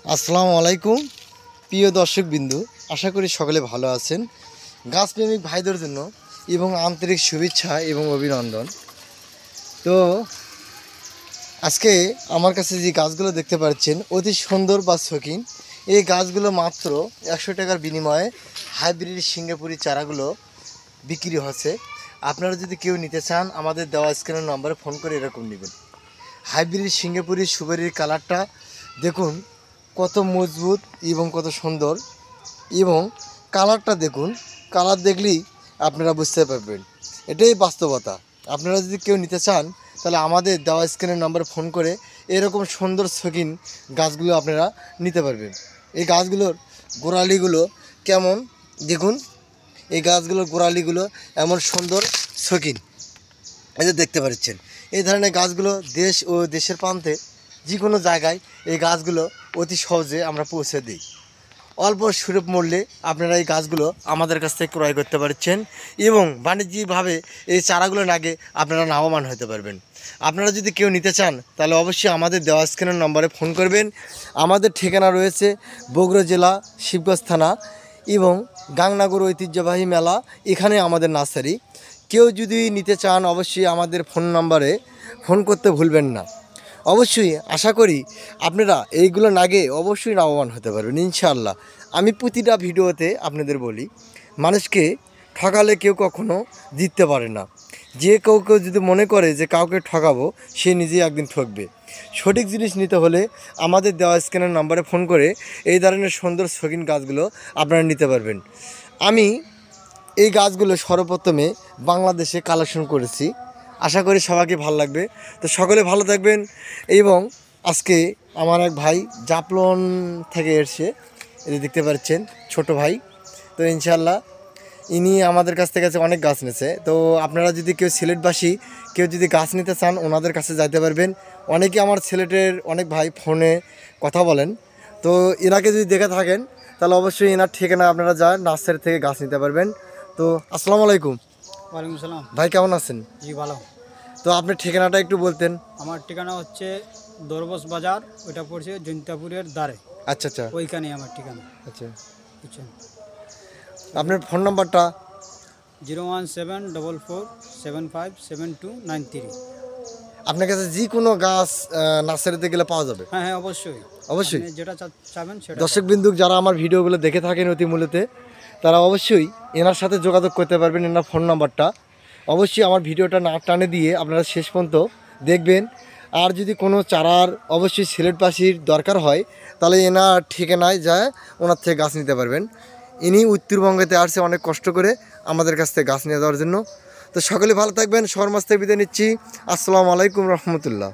আসসালামু আলাইকুম প্রিয় দর্শকবিন্দু, আশা করি সকলে ভালো আছেন। গাছপ্রেমিক ভাইদের জন্য এবং আন্তরিক শুভেচ্ছা এবং অভিনন্দন। তো আজকে আমার কাছে যে গাছগুলো দেখতে পাচ্ছেন অতি সুন্দর বা শৌখিন, এই গাছগুলো মাত্র 100 টাকার বিনিময়ে হাইব্রিড সিঙ্গাপুরি চারাগুলো বিক্রি হচ্ছে। আপনারা যদি কেউ নিতে চান আমাদের দেওয়া স্ক্রিনের নম্বরে ফোন করে এরকম নেবেন। হাইব্রিড সিঙ্গাপুরি সুপারির কালারটা দেখুন কত মজবুত এবং কত সুন্দর, এবং কালারটা দেখুন, কালার দেখলেই আপনারা বুঝতে পারবেন, এটাই বাস্তবতা। আপনারা যদি কেউ নিতে চান তাহলে আমাদের দেওয়া স্ক্রিনের নাম্বারে ফোন করে এরকম সুন্দর শৌখিন গাছগুলো আপনারা নিতে পারবেন। এই গাছগুলোর গোড়ালিগুলো কেমন দেখুন, এই গাছগুলোর গোড়ালিগুলো এমন সুন্দর শৌখিন, এই যে দেখতে পাচ্ছেন। এই ধরনের গাছগুলো দেশ ও দেশের প্রান্তে যে কোনো জায়গায় এই গাছগুলো অতি সহজে আমরা পৌঁছে দিই। অল্প সুলভ মূল্যে আপনারা এই গাছগুলো আমাদের কাছ থেকে ক্রয় করতে পারছেন এবং বাণিজ্যিকভাবে এই চারাগুলো নাগে আপনারা লাভবান হতে পারবেন। আপনারা যদি কেউ নিতে চান তাহলে অবশ্যই আমাদের দেওয়া স্ক্রিনের নম্বরে ফোন করবেন। আমাদের ঠিকানা রয়েছে বগুড়া জেলা শিবগঞ্জ থানা এবং গাংনাগর ঐতিহ্যবাহী মেলা, এখানে আমাদের নার্সারি। কেউ যদি নিতে চান অবশ্যই আমাদের ফোন নম্বরে ফোন করতে ভুলবেন না। অবশ্যই আশা করি আপনারা এইগুলো নাগে অবশ্যই লাভবান হতে পারবেন ইনশাআল্লাহ। আমি প্রতিটা ভিডিওতে আপনাদের বলি, মানুষকে ঠকালে কেউ কখনো জিততে পারে না। যে কেউ যদি মনে করে যে কাউকে ঠকাবো, সে নিজেই একদিন ঠকবে। সঠিক জিনিস নিতে হলে আমাদের দেওয়া স্ক্রিনের নাম্বারে ফোন করে এই ধরনের সুন্দর শৌখিন গাছগুলো আপনারা নিতে পারবেন। আমি এই গাছগুলো সর্বপ্রথমে বাংলাদেশে কালেকশন করেছি, আশা করি সবাইকে ভালো লাগবে। তো সকলে ভালো থাকবেন। এবং আজকে আমার এক ভাই জাপলন থেকে এসে এই যে দেখতে পাচ্ছেন ছোট ভাই, তো ইনশাল্লাহ ইনি আমাদের কাছ থেকে অনেক গাছ নিয়েছে। তো আপনারা যদি কেউ সিলেটবাসী কেউ যদি গাছ নিতে চান ওনাদের কাছে যাইতে পারবেন। অনেকে আমার সিলেটের অনেক ভাই ফোনে কথা বলেন, তো এনাকে যদি দেখে থাকেন তাহলে অবশ্যই এনার ঠিকানা আপনারা যান, নার্সারি থেকে গাছ নিতে পারবেন। তো আসসালামু আলাইকুম। ওয়ালাইকুম আসসালাম। ভাই কেমন আছেন? জি ভালো। তো আপনার ঠিকানাটা একটু বলতেন। আমার ঠিকানা হচ্ছে দরবস বাজার, ওইটা পড়ছে জৈন্তাপুরের দ্বারে, আচ্ছা আচ্ছা ওইখানে আমার ঠিকানা। আচ্ছা, বুঝছেন? আপনার ফোন নাম্বারটা? 01744757293। আপনার কাছে যে কোনো গাছ নার্সারিতে গেলে পাওয়া যাবে? হ্যাঁ হ্যাঁ, অবশ্যই অবশ্যই। আপনি যেটা চাবেন সেটা দর্শক বিন্দু যারা আমার ভিডিওগুলো দেখে থাকেন অতি মূল্যতে, তারা অবশ্যই এনার সাথে যোগাযোগ করতে পারবেন। এনার ফোন নাম্বারটা অবশ্যই আমার ভিডিওটা না টানে দিয়ে আপনারা শেষ পর্যন্ত দেখবেন। আর যদি কোনো চারার অবশ্যই সিলেটবাসীর দরকার হয় তাহলে এনার ঠিকানায় যায় ওনার থেকে গাছ নিতে পারবেন। ইনি উত্তরবঙ্গেতে আসছে অনেক কষ্ট করে আমাদের কাছ থেকে গাছ নিয়ে যাওয়ার জন্য। তো সকলে ভালো থাকবেন, সবার মাছ থেকে বিদায় নিচ্ছি। আসসালামু আলাইকুম রহমতুল্লাহ।